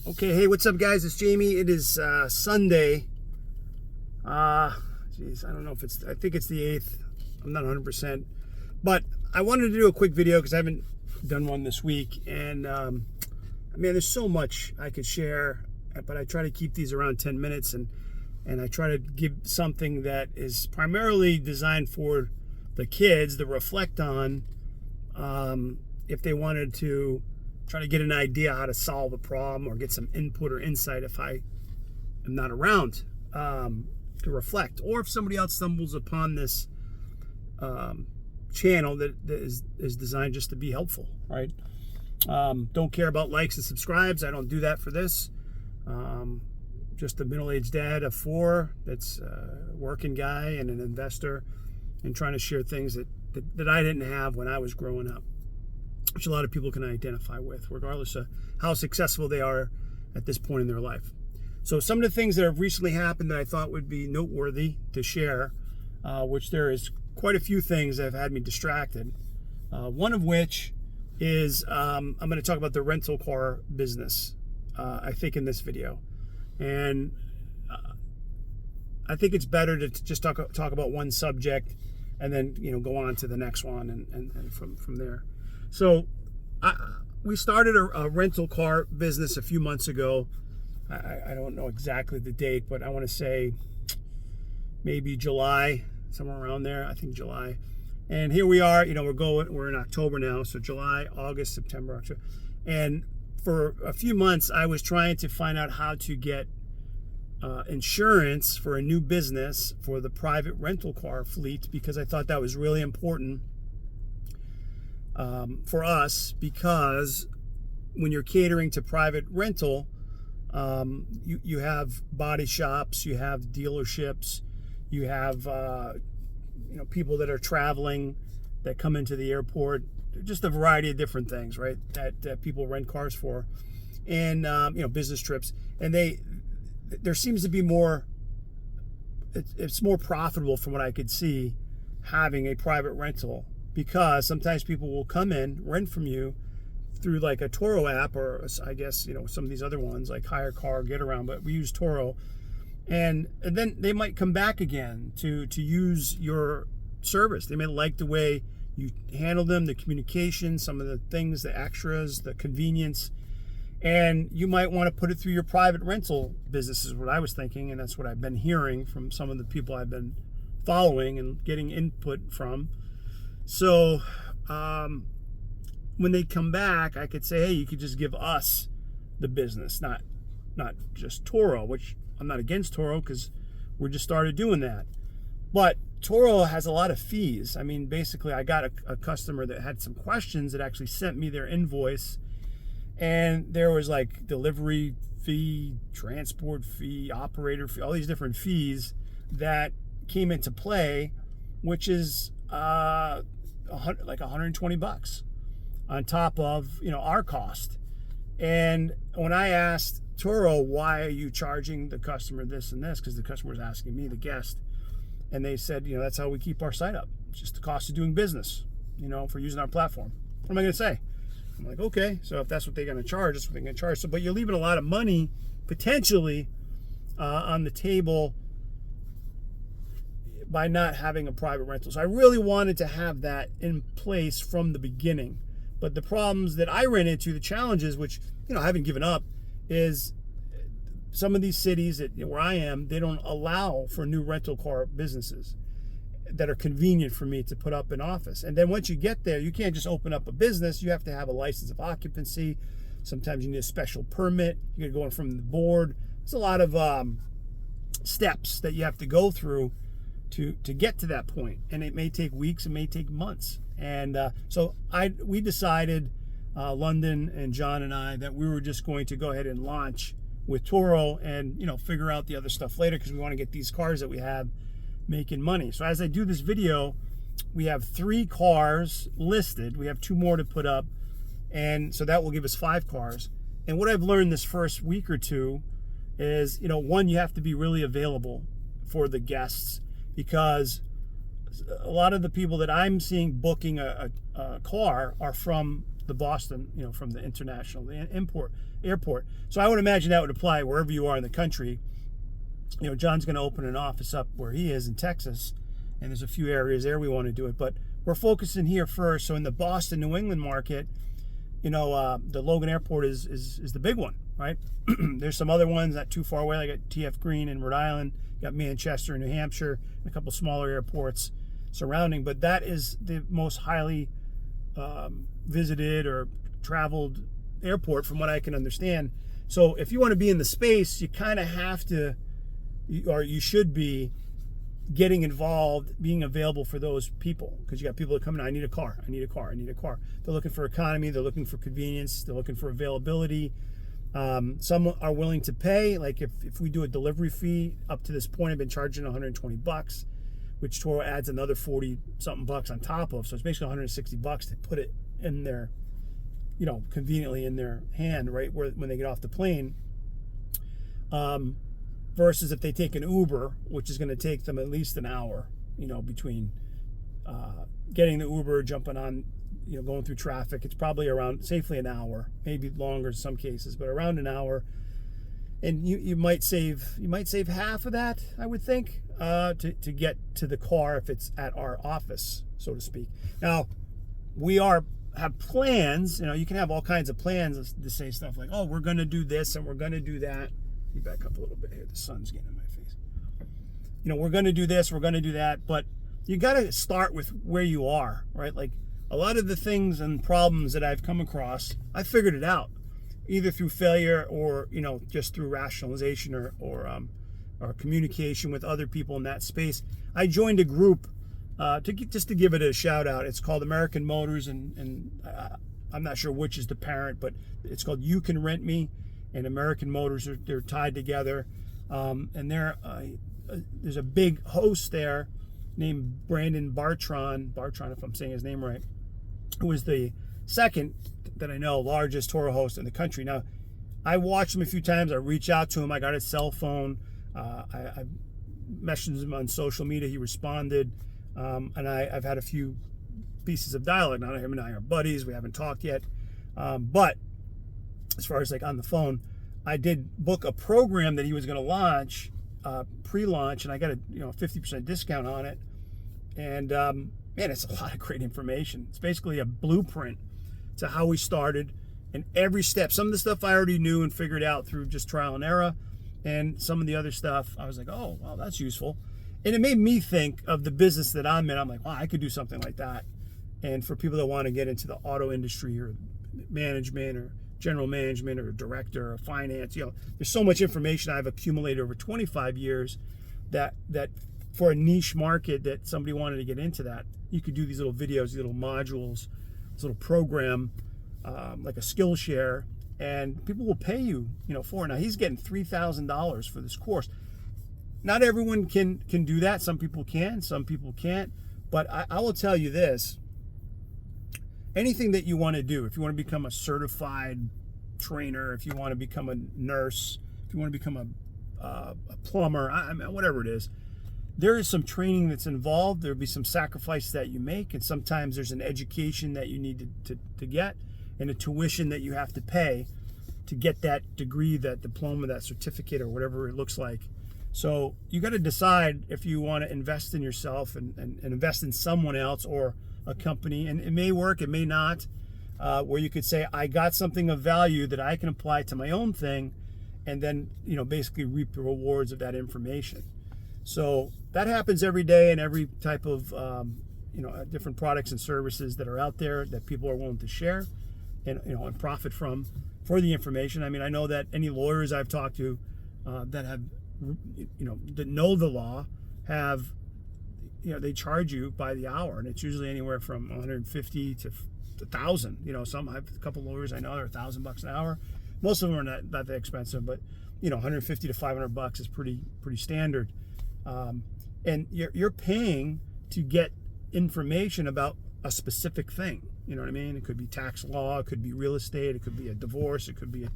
Okay, hey, what's up, guys? It's Jamie. It is Sunday. I don't know if I think it's the 8th. I'm not 100%. But I wanted to do a quick video because I haven't done one this week. And, man, there's so much I could share. But I try to keep these around 10 minutes. And I try to give something that is primarily designed for the kids to reflect on if they wanted to try to get an idea how to solve a problem or get some input or insight if I am not around to reflect, or if somebody else stumbles upon this channel that is designed just to be helpful, right? Don't care about likes and subscribes. I don't do that for this. Just a middle-aged dad of 4 that's a working guy and an investor, and trying to share things that I didn't have when I was growing up, which a lot of people can identify with, regardless of how successful they are at this point in their life. So some of the things that have recently happened that I thought would be noteworthy to share, which there is quite a few things that have had me distracted. One of which is I'm going to talk about the rental car business, I think, in this video. And I think it's better to just talk about one subject and then, go on to the next one and from there. So we started a rental car business a few months ago. I don't know exactly the date, but I want to say maybe July, somewhere around there. I think July. And here we are, we're in October now. So July, August, September, October. And for a few months, I was trying to find out how to get insurance for a new business for the private rental car fleet, because I thought that was really important for us, because when you're catering to private rental, you have body shops, you have dealerships, you have people that are traveling that come into the airport, just a variety of different things, right, that people rent cars for, and business trips. And there seems to be more, it's more profitable from what I could see, having a private rental, because sometimes people will come in, rent from you through like a Turo app, or I guess, some of these other ones like Hire Car, Get Around, but we use Turo. And then they might come back again to use your service. They may like the way you handle them, the communication, some of the things, the extras, the convenience. And you might want to put it through your private rental business, is what I was thinking. And that's what I've been hearing from some of the people I've been following and getting input from. So when they come back, I could say, hey, you could just give us the business, not just Turo, which I'm not against Turo, because we just started doing that. But Turo has a lot of fees. I mean, basically, I got a customer that had some questions that actually sent me their invoice, and there was like delivery fee, transport fee, operator fee, all these different fees that came into play, which is like $120 on top of our cost. And when I asked Turo, why are you charging the customer this and this, because the customer was asking me, the guest, and they said, that's how we keep our site up. It's just the cost of doing business, for using our platform. What am I going to say? I'm like, okay, so if that's what they're going to charge, that's what they're going to charge. So, but you're leaving a lot of money potentially on the table by not having a private rental. So I really wanted to have that in place from the beginning. But the problems that I ran into, the challenges, which I haven't given up, is some of these cities where I am, they don't allow for new rental car businesses that are convenient for me to put up an office. And then once you get there, you can't just open up a business. You have to have a license of occupancy. Sometimes you need a special permit. You got to go in from the board. There's a lot of steps that you have to go through to get to that point. And it may take weeks, it may take months. And so we decided, London and John and I, that we were just going to go ahead and launch with Turo and figure out the other stuff later, because we want to get these cars that we have making money. So as I do this video, we have 3 cars listed. We have 2 more to put up, and so that will give us 5 cars. And what I've learned this first week or two is, one, you have to be really available for the guests, because a lot of the people that I'm seeing booking a car are from the Boston, from the international, the airport. So I would imagine that would apply wherever you are in the country. John's going to open an office up where he is in Texas, and there's a few areas there we want to do it, but we're focusing here first. So in the Boston, New England market, the Logan Airport is the big one, right? There's some other ones not too far away, like at TF Green in Rhode Island. You got Manchester, New Hampshire, and a couple smaller airports surrounding. But that is the most highly visited or traveled airport, from what I can understand. So if you want to be in the space, you kind of have to, or you should be, getting involved, being available for those people, because you got people that come in, I need a car. They're looking for economy, they're looking for convenience, they're looking for availability. Some are willing to pay, like if we do a delivery fee, up to this point I've been charging $120, which Turo adds another 40 something bucks on top of, so it's basically $160 to put it in their, conveniently in their hand, right when they get off the plane. Versus if they take an Uber, which is going to take them at least an hour, between getting the Uber, jumping on, going through traffic. It's probably around safely an hour, maybe longer in some cases, but around an hour. And you might save half of that, I would think, to get to the car if it's at our office, so to speak. Now, we have plans. You can have all kinds of plans to say stuff like, oh, we're going to do this and we're going to do that. You back up a little bit here. The sun's getting in my face. We're going to do this, we're going to do that, but you got to start with where you are, right? Like a lot of the things and problems that I've come across, I figured it out either through failure or, just through rationalization or communication with other people in that space. I joined a group just to give it a shout out. It's called American Motors, and I'm not sure which is the parent, but it's called You Can Rent Me. And American Motors, they're tied together, and there's a big host there named Brandon Bartron, if I'm saying his name right, who is the second that I know largest Turo host in the country. Now, I watched him a few times. I reached out to him. I got his cell phone. I messaged him on social media. He responded, and I've had a few pieces of dialogue. Now, him and I are buddies. We haven't talked yet, but as far as like on the phone, I did book a program that he was going to launch, pre-launch, and I got a 50% discount on it. And man, it's a lot of great information. It's basically a blueprint to how we started and every step. Some of the stuff I already knew and figured out through just trial and error, and some of the other stuff I was like, oh, well, that's useful. And it made me think of the business that I'm in. I'm like, wow, I could do something like that. And for people that want to get into the auto industry or management or general management or director or finance, there's so much information I've accumulated over 25 years that for a niche market that somebody wanted to get into that, you could do these little videos, these little modules, this little program, like a Skillshare, and people will pay you, for it. Now he's getting $3,000 for this course. Not everyone can do that. Some people can, some people can't. But I will tell you this. Anything that you want to do, if you want to become a certified trainer, if you want to become a nurse, if you want to become a plumber, whatever it is, there is some training that's involved. There'll be some sacrifice that you make, and sometimes there's an education that you need to get, and a tuition that you have to pay to get that degree, that diploma, that certificate, or whatever it looks like. So you got to decide if you want to invest in yourself and invest in someone else or a company, and it may work, it may not, where you could say, I got something of value that I can apply to my own thing, and then basically reap the rewards of that information. So that happens every day in every type of different products and services that are out there that people are willing to share and profit from for the information. I mean, I know that any lawyers I've talked to that have that know the law have, they charge you by the hour, and it's usually anywhere from 150 to 1,000. Some, I have a couple lawyers I know are $1,000 an hour. Most of them are not that expensive, but 150 to $500 is pretty standard. And you're paying to get information about a specific thing. You know what I mean? It could be tax law, it could be real estate, it could be a divorce, it could be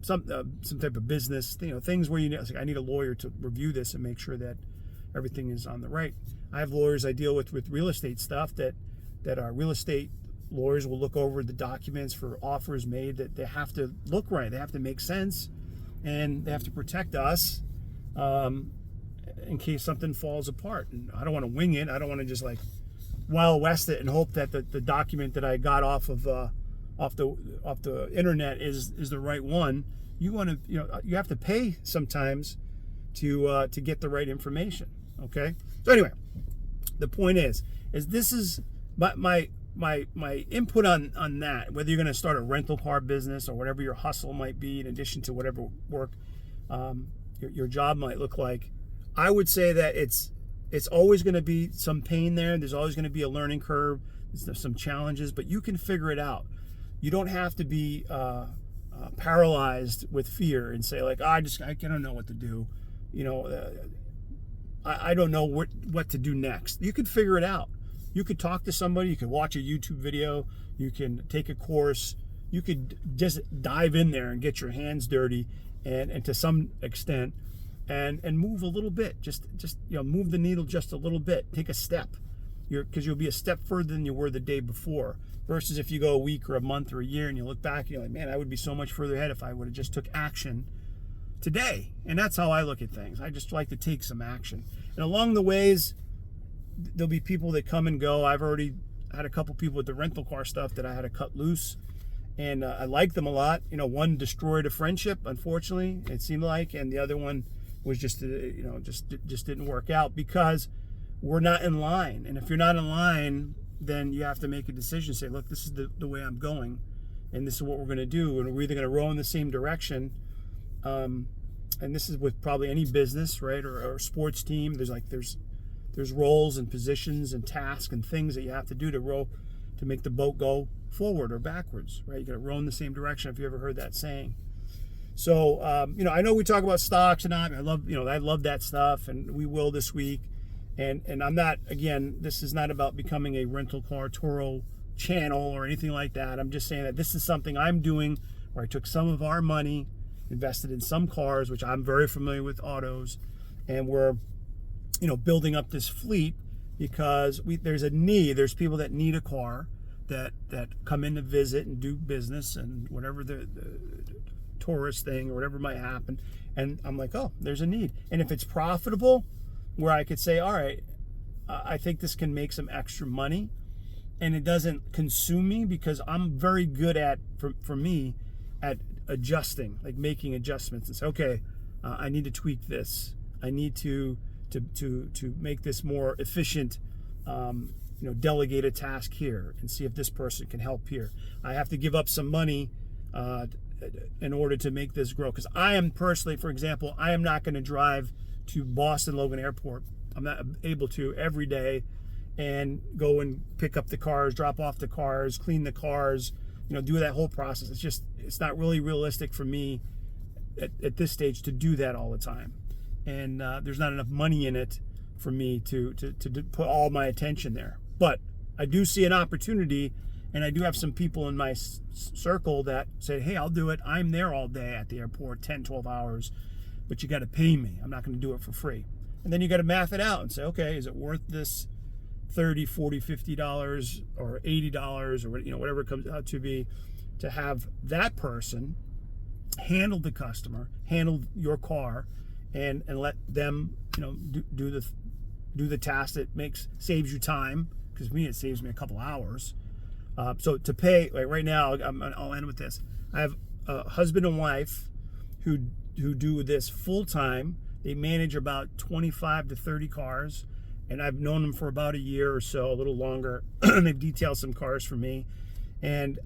some type of business. Things where like, I need a lawyer to review this and make sure that everything is on the right. I have lawyers I deal with real estate stuff that are real estate lawyers will look over the documents for offers made, that they have to look right, they have to make sense, and they have to protect us in case something falls apart. And I don't want to wing it. I don't want to just like Wild West it and hope that the document that I got off the internet is the right one. You want to, you have to pay sometimes to get the right information. Okay. So anyway, the point is this is my input on that. Whether you're going to start a rental car business or whatever your hustle might be, in addition to whatever work your job might look like, I would say that it's always going to be some pain there. There's always going to be a learning curve. There's some challenges, but you can figure it out. You don't have to be paralyzed with fear and say like, I don't know what to do. I don't know what to do next. You could figure it out. You could talk to somebody. You could watch a YouTube video. You can take a course. You could just dive in there and get your hands dirty, and to some extent, and move a little bit. Just move the needle just a little bit. Take a step. Because you'll be a step further than you were the day before. Versus if you go a week or a month or a year and you look back and you're like, man, I would be so much further ahead if I would have just took action today. And that's how I look at things. I just like to take some action. And along the ways, there'll be people that come and go. I've already had a couple people with the rental car stuff that I had to cut loose. And I like them a lot. One destroyed a friendship, unfortunately, it seemed like. And the other one was just didn't work out because we're not in line. And if you're not in line, then you have to make a decision. Say, look, this is the way I'm going, and this is what we're going to do. And we're either going to row in the same direction. And this is with probably any business, right, or sports team. There's roles and positions and tasks and things that you have to do to make the boat go forward or backwards, right? You got to row in the same direction. If you ever heard that saying. So I know we talk about stocks and I love that stuff, and we will this week. And I'm not, again, this is not about becoming a rental car Turo channel or anything like that. I'm just saying that this is something I'm doing where I took some of our money, invested in some cars, which I'm very familiar with autos, and we're, building up this fleet because there's a need. There's people that need a car that come in to visit and do business and whatever the tourist thing or whatever might happen. And I'm like, oh, there's a need. And if it's profitable, where I could say, all right, I think this can make some extra money, and it doesn't consume me, because I'm very good at, for me, at adjusting, like making adjustments and say, okay, I need to tweak this. I need to make this more efficient, delegate a task here and see if this person can help here. I have to give up some money in order to make this grow, because I am personally, for example, I am not going to drive to Boston Logan Airport. I'm not able to every day and go and pick up the cars, drop off the cars, clean the cars, do that whole process. It's not really realistic for me at this stage to do that all the time. And there's not enough money in it for me to put all my attention there. But I do see an opportunity, and I do have some people in my circle that say, hey, I'll do it. I'm there all day at the airport, 10, 12 hours. But you got to pay me. I'm not going to do it for free. And then you got to math it out and say, okay, is it worth this $30, $40, $50 or $80 or whatever it comes out to be, to have that person handle the customer, handle your car, and let them do the task that saves you time, because me, it saves me a couple hours. So to pay, like right now, I'll end with this. I have a husband and wife who do this full time. They manage about 25 to 30 cars, and I've known them for about a year or so, a little longer. They've detailed some cars for me, and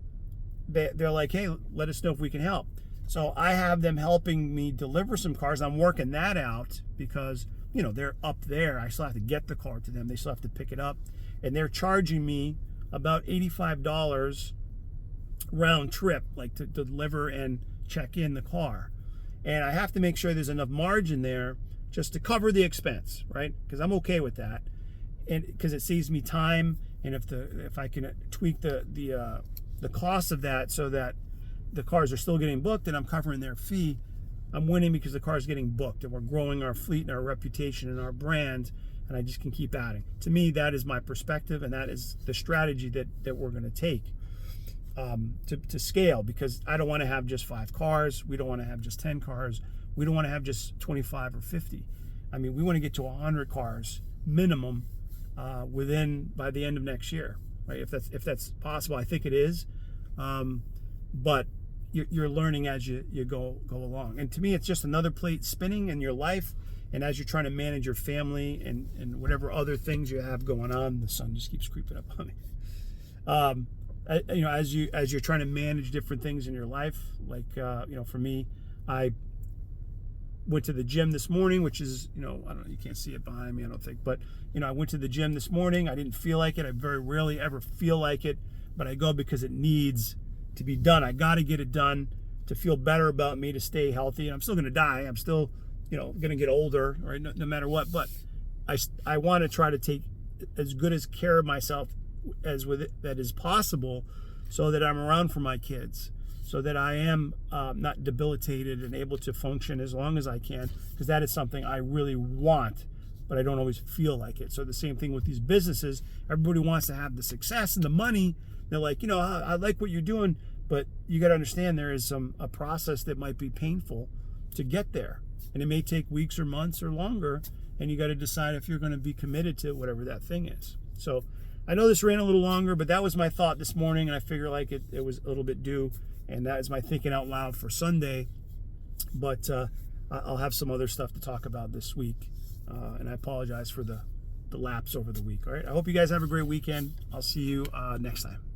they're like, hey, let us know if we can help. So I have them helping me deliver some cars. I'm working that out because they're up there. I still have to get the car to them. They still have to pick it up, and they're charging me about $85 round trip, like to deliver and check in the car. And I have to make sure there's enough margin there just to cover the expense, right? Because I'm okay with that, and because it saves me time. And if I can tweak the cost of that so that the cars are still getting booked and I'm covering their fee, I'm winning, because the car's getting booked and we're growing our fleet and our reputation and our brand, and I just can keep adding. To me, that is my perspective, and that is the strategy that we're going to take to scale, because I don't want to have just 5 cars. We don't want to have just 10 cars. We don't want to have just 25 or 50. I mean, we want to get to 100 cars minimum by the end of next year, right? If that's possible. I think it is, but you're learning as you go along. And to me, it's just another plate spinning in your life. And as you're trying to manage your family and whatever other things you have going on, the sun just keeps creeping up on me. As you're trying to manage different things in your life, like for me, I went to the gym this morning, which is, I don't know, you can't see it behind me, I don't think, but I went to the gym this morning. I didn't feel like it. I very rarely ever feel like it, but I go because it needs to be done. I got to get it done to feel better about me, to stay healthy. And I'm still going to die. I'm still, going to get older, right? No matter what. But I want to try to take as good as care of myself that is possible, so that I'm around for my kids, so that I am not debilitated and able to function as long as I can, because that is something I really want, but I don't always feel like it. So the same thing with these businesses. Everybody wants to have the success and the money. They're like, I like what you're doing, but you got to understand there is a process that might be painful to get there. And it may take weeks or months or longer, and you got to decide if you're going to be committed to whatever that thing is. So I know this ran a little longer, but that was my thought this morning, and I figure like it was a little bit due, and that is my thinking out loud for Sunday. But I'll have some other stuff to talk about this week, and I apologize for the lapse over the week. All right, I hope you guys have a great weekend. I'll see you next time.